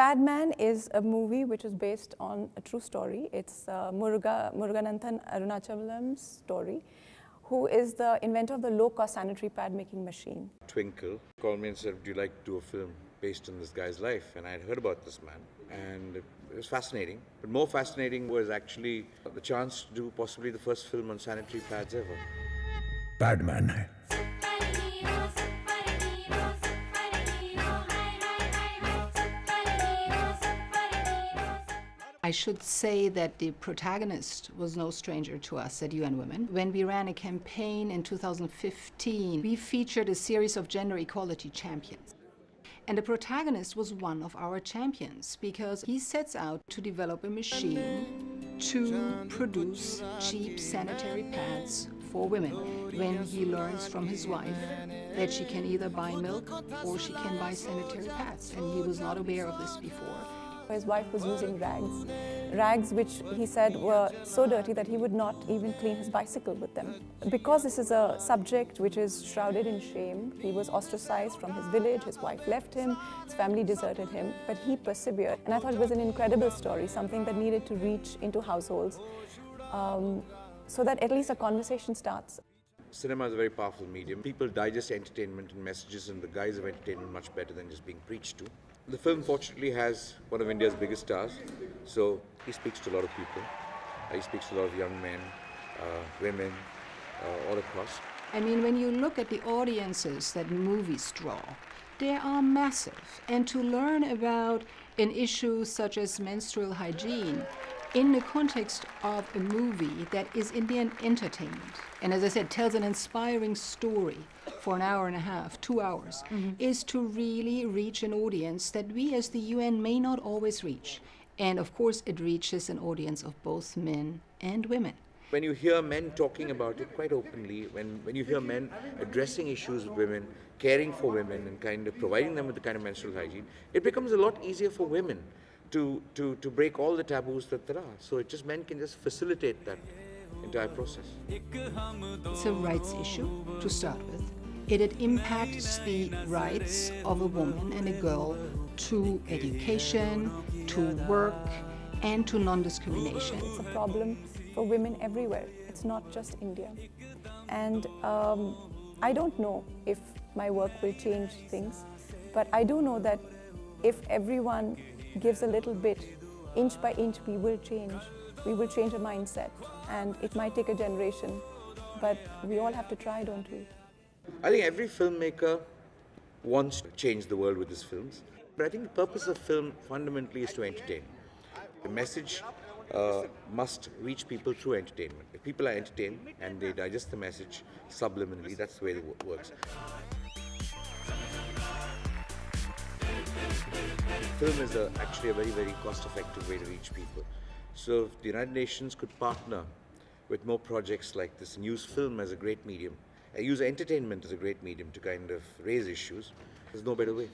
Padman is a movie which is based on a true story. It's Murugananthan Arunachalam's story, who is the inventor of the low-cost sanitary pad making machine. Twinkle called me and said, "Do you like to do a film based on this guy's life?" And I had heard about this man, and it was fascinating. But more fascinating was actually the chance to do possibly the first film on sanitary pads ever. Padman. I should say that the protagonist was no stranger to us at UN Women. When we ran a campaign in 2015, we featured a series of gender equality champions. And the protagonist was one of our champions because he sets out to develop a machine to produce cheap sanitary pads for women when he learns from his wife that she can either buy milk or she can buy sanitary pads. And he was not aware of this before. His wife was using rags which he said were so dirty that he would not even clean his bicycle with them. Because this is a subject which is shrouded in shame, he was ostracized from his village, his wife left him, his family deserted him, but he persevered. And I thought it was an incredible story, something that needed to reach into households so that at least a conversation starts. Cinema is a very powerful medium. People digest entertainment and messages and the guise of entertainment much better than just being preached to. The film fortunately has one of India's biggest stars, so he speaks to a lot of people. He speaks to a lot of young men, women, all across. I mean, when you look at the audiences that movies draw, they are massive. And to learn about an issue such as menstrual hygiene in the context of a movie that is in the end entertainment, and as I said, tells an inspiring story for an hour and a half, 2 hours, is to really reach an audience that we as the UN may not always reach. And of course, it reaches an audience of both men and women. When you hear men talking about it quite openly, when you hear men addressing issues with women, caring for women and kind of providing them with the kind of menstrual hygiene, it becomes a lot easier for women to break all the taboos that there are. So men can just facilitate that entire process. It's a rights issue to start with. It impacts the rights of a woman and a girl to education, to work, and to non-discrimination. It's a problem for women everywhere. It's not just India. And I don't know if my work will change things, but I do know that if everyone gives a little bit, inch by inch, we will change. We will change a mindset, and it might take a generation, but we all have to try, don't we? I think every filmmaker wants to change the world with his films, but I think the purpose of film fundamentally is to entertain. The message must reach people through entertainment. If people are entertained and they digest the message subliminally, that's the way it works. Film is actually a very, very cost-effective way to reach people. So if the United Nations could partner with more projects like this and use film as a great medium, use entertainment as a great medium to kind of raise issues, there's no better way.